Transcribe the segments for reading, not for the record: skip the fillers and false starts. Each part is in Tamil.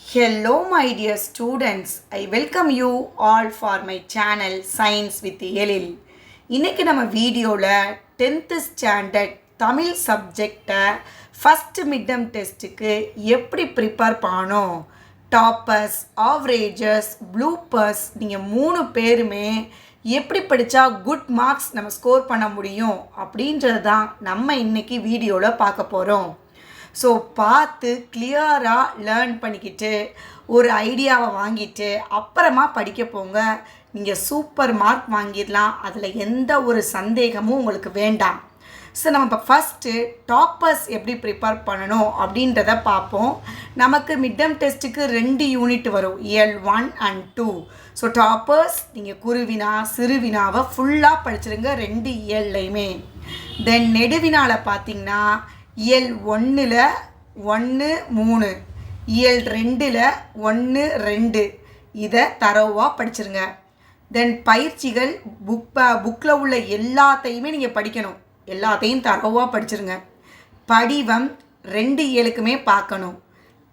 Hello my dear students, I welcome you all for my channel Science with எழில். இன்னைக்கு நம்ம வீடியோவில் 10th ஸ்டாண்டர்ட் தமிழ் சப்ஜெக்டை ஃபஸ்ட் மிட்டம் டெஸ்ட்டுக்கு எப்படி ப்ரிப்பேர் பண்ணோம், டாப்பர்ஸ், ஆவரேஜஸ், ப்ளூப்பர்ஸ் நீங்கள் 3 பேருமே எப்படி படித்தா குட் மார்க்ஸ் நம்ம ஸ்கோர் பண்ண முடியும் அப்படின்றது தான் நம்ம இன்னைக்கு வீடியோவில் பார்க்க போகிறோம். ஸோ பார்த்து கிளியராக லேர்ன் பண்ணிக்கிட்டு ஒரு ஐடியாவை வாங்கிட்டு அப்புறமா படிக்க போங்க. நீங்கள் சூப்பர் மார்க் வாங்கிடலாம், அதில் எந்த ஒரு சந்தேகமும் உங்களுக்கு வேண்டாம். ஸோ நம்ம இப்போ ஃபஸ்ட்டு டாப்பர்ஸ் எப்படி ப்ரிப்பேர் பண்ணணும் அப்படின்றத பார்ப்போம். நமக்கு மிட்டம் டெஸ்ட்டுக்கு 2 யூனிட் வரும், இயல் 1 and 2. ஸோ டாப்பர்ஸ் நீங்கள் குருவினா சிறுவினாவை ஃபுல்லாக படிச்சிருங்க 2 இயல்லையுமே. தென் நெடுவினாவில் பார்த்தீங்கன்னா இயல் 1ல் 1, 3, இயல் 2ல் 1, 2 இதை தரவாக படிச்சிருங்க. தென் பயிற்சிகள் புக்கில் உள்ள எல்லாத்தையுமே நீங்கள் படிக்கணும், எல்லாத்தையும் தரவாக படிச்சிருங்க. படிவம் 2 இயலுக்குமே பார்க்கணும்.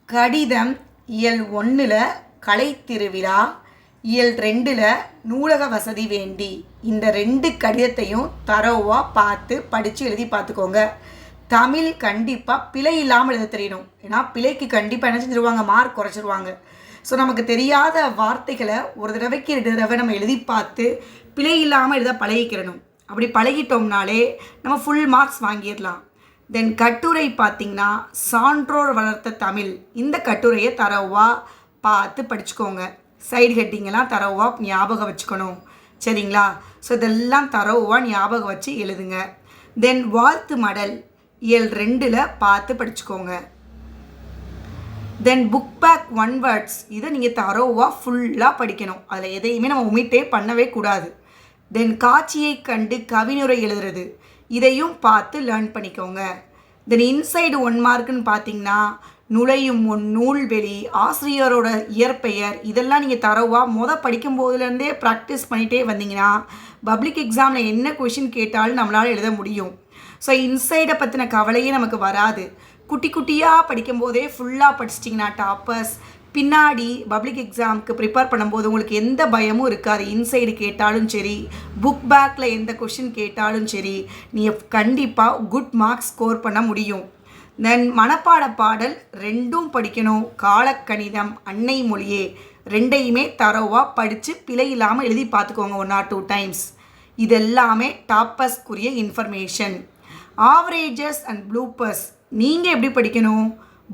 கடிதம் இயல் 1ல் கலை திருவிழா, இயல் 2ல் நூலக வசதி வேண்டி, இந்த 2 கடிதத்தையும் தரவாக பார்த்து படித்து எழுதி பார்த்துக்கோங்க. தமிழ் கண்டிப்பாக பிழை இல்லாமல் எழுத தெரியணும், ஏன்னா பிழைக்கு கண்டிப்பாக என்ன செஞ்சுருவாங்க, மார்க் குறைச்சிருவாங்க. ஸோ நமக்கு தெரியாத வார்த்தைகளை ஒரு தடவைக்கு 2 தடவை நம்ம எழுதி பார்த்து பிழை இல்லாமல் எழுத பழகிக்கிறணும். அப்படி பழகிட்டோம்னாலே நம்ம ஃபுல் மார்க்ஸ் வாங்கிடலாம். தென் கட்டுரை பார்த்திங்கன்னா சான்றோர் வளர்த்த தமிழ், இந்த கட்டுரையை தரவாக பார்த்து படிச்சுக்கோங்க. சைடு ஹெட்டிங்கெல்லாம் தரவாக ஞாபகம் வச்சுக்கணும், சரிங்களா? ஸோ இதெல்லாம் தரவாக ஞாபகம் வச்சு எழுதுங்க. தென் வாழ்த்து மடல் இயல் 2ல் பார்த்து படிச்சுக்கோங்க. தென் புக் பேக் 1 வேர்ட்ஸ், இதை நீங்கள் தரோவாக ஃபுல்லாக படிக்கணும், அதில் எதையுமே நம்ம ஒமிட்டே பண்ணவே கூடாது. தென் காட்சியை கண்டு கவினுரை எழுதுறது, இதையும் பார்த்து லேர்ன் பண்ணிக்கோங்க. தென் இன்சைடு 1 மார்க்குன்னு பார்த்தீங்கன்னா நுழையும் முன், நூல்வெளி, ஆசிரியரோட இயற்பெயர், இதெல்லாம் நீங்கள் தரோவாக படிக்கும் போதுலேருந்தே ப்ராக்டிஸ் பண்ணிகிட்டே வந்தீங்கன்னா பப்ளிக் எக்ஸாமில் என்ன கொஷின் கேட்டாலும் நம்மளால் எழுத முடியும். ஸோ இன்சைடை பற்றின கவலையே நமக்கு வராது. குட்டி குட்டியாக படிக்கும்போதே ஃபுல்லாக படிச்சிட்டிங்கன்னா டாப்பர்ஸ் பின்னாடி பப்ளிக் எக்ஸாமுக்கு ப்ரிப்பேர் பண்ணும்போது உங்களுக்கு எந்த பயமும் இருக்காது. இன்சைடு கேட்டாலும் சரி, புக் பேக்கில் எந்த கொஷின் கேட்டாலும் சரி, நீங்கள் கண்டிப்பாக குட் மார்க்ஸ் ஸ்கோர் பண்ண முடியும். தென் மனப்பாட பாடல் 2ம் படிக்கணும். காலக்கணிதம், அன்னை மொழியே 2யுமே தரோவாக படித்து பிழை இல்லாமல் எழுதி பார்த்துக்கோங்க 1 or 2 டைம்ஸ். இதெல்லாமே டாப்பர்ஸ்க்குரிய இன்ஃபர்மேஷன். ஆவரேஜஸ் அண்ட் ப்ளூப்பர்ஸ் நீங்கள் எப்படி படிக்கணும்,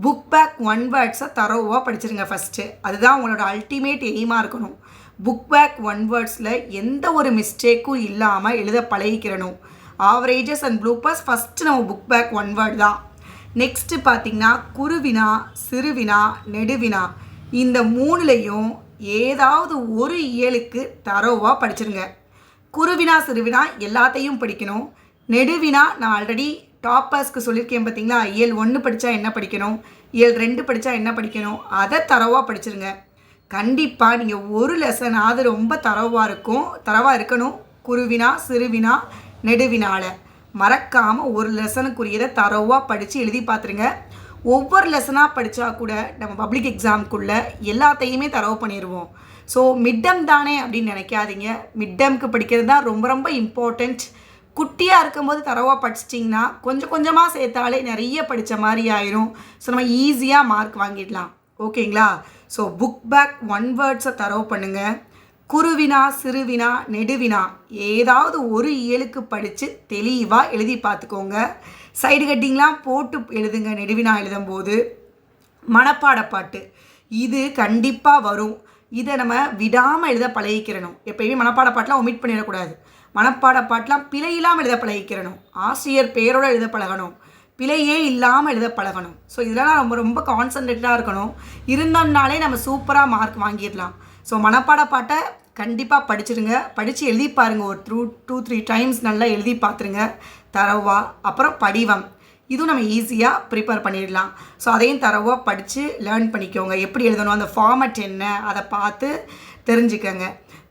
புக் பேக் 1 வேர்ட்ஸை தரோவாக படிச்சிருங்க ஃபஸ்ட்டு, அதுதான் உங்களோட அல்டிமேட் எய்மாக இருக்கணும். புக் பேக் 1 வேர்ட்ஸில் எந்த ஒரு மிஸ்டேக்கும் இல்லாமல் எழுத பழகிக்கிறணும். ஆவரேஜஸ் அண்ட் ப்ளூப்பர்ஸ் ஃபஸ்ட்டு நம்ம புக் பேக் 1 வேர்ட் தான். நெக்ஸ்ட்டு பார்த்திங்கன்னா குருவினா சிறுவினா நெடுவினா, இந்த 3லையும் ஏதாவது ஒரு இயலுக்கு தரோவாக படிச்சிருங்க. குருவினா சிறுவினா எல்லாத்தையும் படிக்கணும். நெடுவினா நான் ஆல்ரெடி டாப்பர்ஸ்க்கு சொல்லியிருக்கேன் பார்த்தீங்களா, இயல் 1 படித்தா என்ன படிக்கணும், இயல் 2 படித்தா என்ன படிக்கணும், அதை தரவாக படிச்சிருங்க. கண்டிப்பாக நீங்கள் ஒரு லெசனாவது ரொம்ப தரவாக இருக்கணும். குருவினா சிறுவினா நெடுவினால மறக்காமல் ஒரு லெசனுக்குரியதை தரவாக படித்து எழுதி பார்த்துருங்க. ஒவ்வொரு லெசனாக படித்தா கூட நம்ம பப்ளிக் எக்ஸாமுக்குள்ளே எல்லாத்தையுமே தரவு பண்ணிடுவோம். ஸோ மிட்டம் தானே அப்படின்னு நினைக்காதீங்க, மிட்டம்க்கு படிக்கிறது தான் ரொம்ப ரொம்ப இம்பார்ட்டண்ட். குட்டியாக இருக்கும்போது தரவாக படிச்சிட்டிங்கன்னா கொஞ்சம் கொஞ்சமாக சேர்த்தாலே நிறைய படித்த மாதிரி ஆயிரும். ஸோ நம்ம ஈஸியாக மார்க் வாங்கிடலாம், ஓகேங்களா? ஸோ புக் பேக் 1 வேர்ட்ஸை தரவு பண்ணுங்கள். குருவினா சிறுவினா நெடுவினா ஏதாவது ஒரு இயலுக்கு படித்து தெளிவாக எழுதி பார்த்துக்கோங்க. சைடு கட்டிங்லாம் போட்டு எழுதுங்க. நெடுவினா எழுதும்போது மனப்பாட பாட்டு இது கண்டிப்பாக வரும், இதை நம்ம விடாமல் எழுத பழகிக்கிறணும். எப்பயுமே மனப்பாட பாட்டெலாம் ஒமிட் பண்ணிடக்கூடாது. மனப்பாட பாட்டெலாம் பிழை இல்லாமல் எழுத பழகிக்கிறணும். ஆசிரியர் பேரோடு எழுத பழகணும், பிழையே இல்லாமல் எழுத பழகணும். ஸோ இதெல்லாம் ரொம்ப ரொம்ப கான்சன்ட்ரேட்டாக இருக்கணும். இருந்தோம்னாலே நம்ம சூப்பராக மார்க் வாங்கிடலாம். ஸோ மனப்பாட பாட்டை கண்டிப்பாக படிச்சிருங்க, படித்து எழுதி பாருங்கள். ஒரு 2-3 டைம்ஸ் நல்லா எழுதி பார்த்துருங்க தரவா. அப்புறம் படிவம், இதுவும் நம்ம ஈஸியாக ப்ரிப்பேர் பண்ணிடலாம். ஸோ அதையும் தரவாக படித்து லேர்ன் பண்ணிக்கோங்க. எப்படி எழுதணும், அந்த ஃபார்மட் என்ன, அதை பார்த்து தெரிஞ்சுக்கோங்க.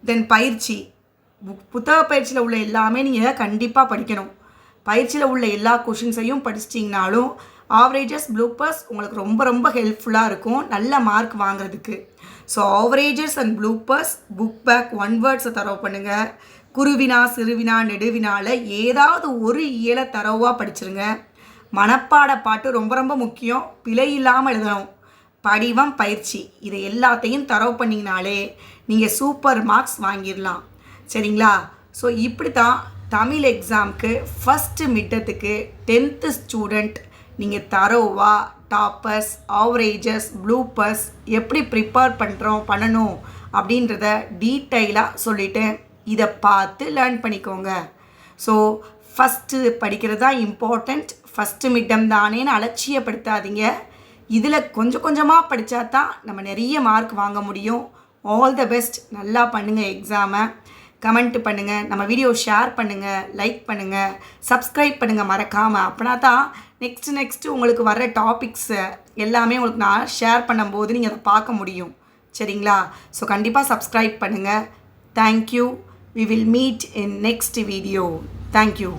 தென் பயிற்சி, புத்தக பயிற்சியில் உள்ள எல்லாமே நீங்கள் கண்டிப்பாக படிக்கணும். பயிற்சியில் உள்ள எல்லா கொஷின்ஸையும் படிச்சிட்டிங்கனாலும் ஆவரேஜஸ் ப்ளூப்பர்ஸ் உங்களுக்கு ரொம்ப ரொம்ப ஹெல்ப்ஃபுல்லாக இருக்கும் நல்ல மார்க் வாங்குறதுக்கு. So averages and bloopers book back one வேர்ட்ஸை தரவு பண்ணுங்கள். குருவினா சிறுவினா நெடுவினால ஏதாவது ஒரு இயலை தரவாக படிச்சிருங்க. மனப்பாட பாட்டு ரொம்ப ரொம்ப முக்கியம், பிழை இல்லாமல் எழுதணும். படிவம் பயிற்சி இதை எல்லாத்தையும் தரவு பண்ணிங்கனாலே நீங்கள் சூப்பர் மார்க்ஸ் வாங்கிடலாம். சரிங்களா? ஸோ இப்படி தான் தமிழ் எக்ஸாமுக்கு ஃபஸ்ட்டு மிட்டத்துக்கு 10th ஸ்டூடெண்ட் நீங்கள் தரோவா டாப்பர்ஸ் ஆவரேஜஸ் ப்ளூப்பர்ஸ் எப்படி ப்ரிப்பேர் பண்ணணும் அப்படின்றத டீட்டெயிலாக சொல்லிட்டேன். இதை பார்த்து லேர்ன் பண்ணிக்கோங்க. ஸோ ஃபஸ்ட்டு படிக்கிறது தான் இம்பார்ட்டண்ட். ஃபஸ்ட்டு மிட்டம் தானேன்னு அலட்சியப்படுத்தாதீங்க. இதில் கொஞ்சம் கொஞ்சமாக படித்தா தான் நம்ம நிறைய மார்க் வாங்க முடியும். All the best. நல்லா பண்ணுங்கள் எக்ஸாமை. கமெண்ட் பண்ணுங்கள், நம்ம வீடியோ ஷேர் பண்ணுங்கள், லைக் பண்ணுங்கள், சப்ஸ்கிரைப் பண்ணுங்கள் மறக்காமல். அப்படின்னா தான் நெக்ஸ்ட்டு உங்களுக்கு வர்ற டாபிக்ஸு எல்லாமே உங்களுக்கு நான் ஷேர் பண்ணும்போது நீங்கள் அதை பார்க்க முடியும். சரிங்களா? ஸோ கண்டிப்பாக சப்ஸ்கிரைப் பண்ணுங்கள். Thank you. We will meet in next video. Thank you.